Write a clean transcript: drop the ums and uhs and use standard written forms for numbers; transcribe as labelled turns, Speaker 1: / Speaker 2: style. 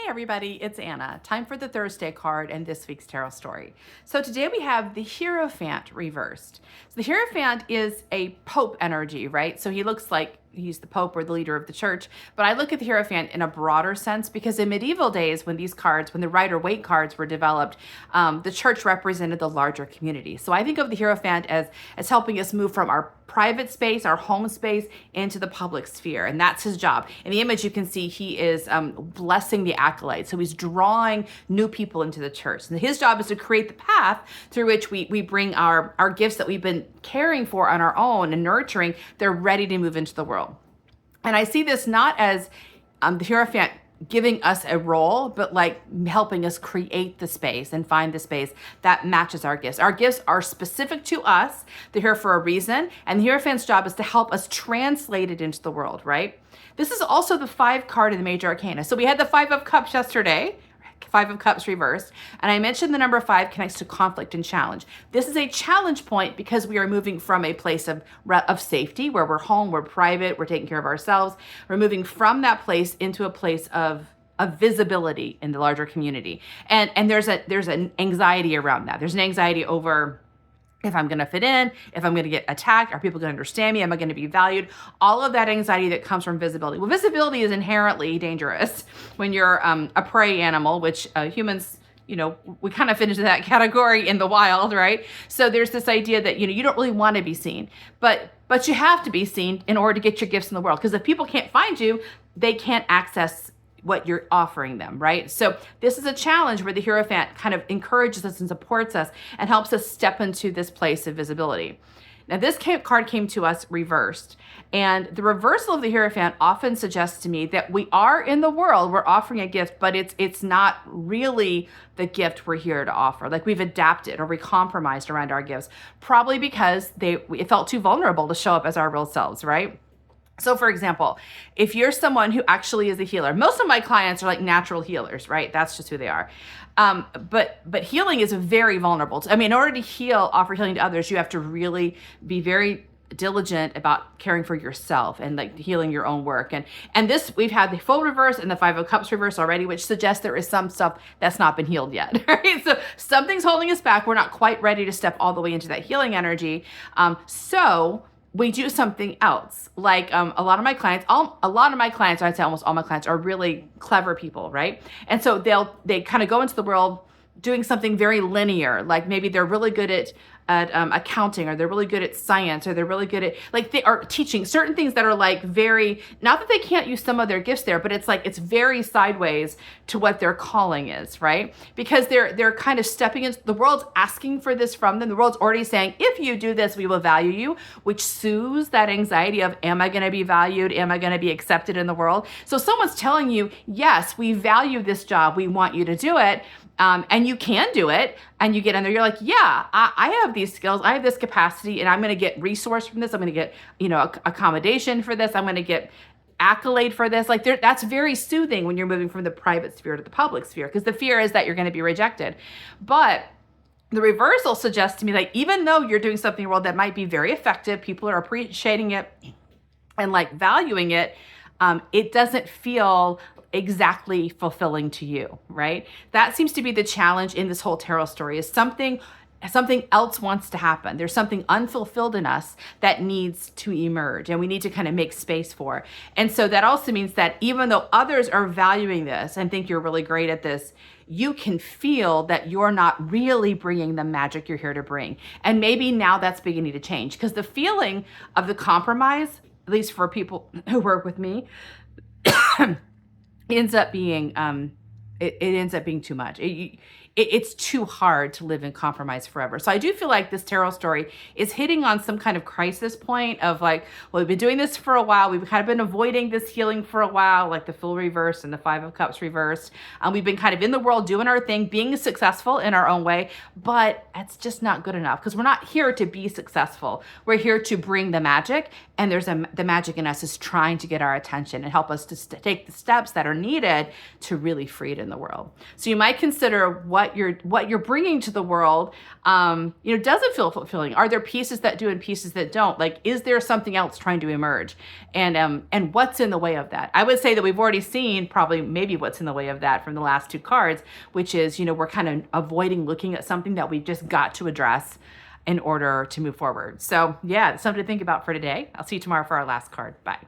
Speaker 1: Hey everybody, it's Anna. Time for the Thursday card and this week's tarot story. So today we have the Hierophant reversed. So the Hierophant is a Pope energy, right? So he looks like he's the Pope or the leader of the church. But I look at the Hierophant in a broader sense because in medieval days, when these cards, when the Rider-Waite cards were developed, the church represented the larger community. So I think of the Hierophant as helping us move from our private space, our home space, into the public sphere. And that's his job. In the image, you can see he is blessing the acolytes. So he's drawing new people into the church. And his job is to create the path through which we bring our gifts that we've been caring for on our own and nurturing. They're ready to move into the world. And I see this not as the Hierophant giving us a role, but like helping us create the space and find the space that matches our gifts. Our gifts are specific to us. They're here for a reason. And the Hierophant's job is to help us translate it into the world, right? This is also the 5 card in the Major Arcana. So we had the 5 of Cups yesterday, 5 of Cups reversed. And I mentioned the number 5 connects to conflict and challenge. This is a challenge point because we are moving from a place of safety where we're home, we're private, we're taking care of ourselves. We're moving from that place into a place of visibility in the larger community. And there's an anxiety around that. There's an anxiety over if I'm going to fit in, if I'm going to get attacked, are people going to understand me? Am I going to be valued? All of that anxiety that comes from visibility. Well, visibility is inherently dangerous when you're a prey animal, which humans, we kind of fit into that category in the wild, right? So there's this idea that, you don't really want to be seen, but you have to be seen in order to get your gifts in the world. Because if people can't find you, they can't access what you're offering them, right? So this is a challenge where the Hierophant kind of encourages us and supports us and helps us step into this place of visibility. Now, this card came to us reversed, and the reversal of the Hierophant often suggests to me that we are in the world, we're offering a gift, but it's not really the gift we're here to offer. Like we've adapted or we compromised around our gifts, probably because it felt too vulnerable to show up as our real selves, right? So for example, if you're someone who actually is a healer, most of my clients are like natural healers, right? That's just who they are. But healing is very vulnerable. In order to offer healing to others, you have to really be very diligent about caring for yourself and like healing your own work. And this, we've had the full reverse and the 5 of Cups reverse already, which suggests there is some stuff that's not been healed yet, right? So something's holding us back. We're not quite ready to step all the way into that healing energy. So we do something else. Like a lot of my clients, I'd say almost all my clients are really clever people, right? And so they kind of go into the world doing something very linear. Like maybe they're really good at accounting, or they're really good at science, or they're really good at, like, they are teaching certain things that are like very, not that they can't use some of their gifts there, but it's like it's very sideways to what their calling is, right? Because they're kind of stepping into the world's asking for this from them. The world's already saying, if you do this, we will value you, which soothes that anxiety of, am I going to be valued? Am I going to be accepted in the world? So someone's telling you, yes, we value this job, we want you to do it. And you can do it, and you get in there, you're like, yeah, I have these skills, I have this capacity, and I'm going to get resource from this. I'm going to get, accommodation for this. I'm going to get accolade for this. Like that's very soothing when you're moving from the private sphere to the public sphere, because the fear is that you're going to be rejected. But the reversal suggests to me that even though you're doing something in the world that might be very effective, people are appreciating it and like valuing it, it doesn't feel exactly fulfilling to you, right? That seems to be the challenge in this whole tarot story, is something else wants to happen. There's something unfulfilled in us that needs to emerge, and we need to kind of make space for. And so that also means that even though others are valuing this and think you're really great at this, you can feel that you're not really bringing the magic you're here to bring. And maybe now that's beginning to change, because the feeling of the compromise, at least for people who work with me, ends up being it ends up being too much. It's too hard to live in compromise forever. So I do feel like this tarot story is hitting on some kind of crisis point of like, well, we've been doing this for a while. We've kind of been avoiding this healing for a while, like the Fool reversed and the 5 of Cups reversed. We've been kind of in the world doing our thing, being successful in our own way, but it's just not good enough, because we're not here to be successful. We're here to bring the magic, and the magic in us is trying to get our attention and help us to take the steps that are needed to really free it in the world. So you might consider, what what you're bringing to the world, does it feel fulfilling? Are there pieces that do and pieces that don't? Like, is there something else trying to emerge? And what's in the way of that? I would say that we've already seen probably maybe what's in the way of that from the last two cards, which is, we're kind of avoiding looking at something that we've just got to address in order to move forward. So yeah, it's something to think about for today. I'll see you tomorrow for our last card. Bye.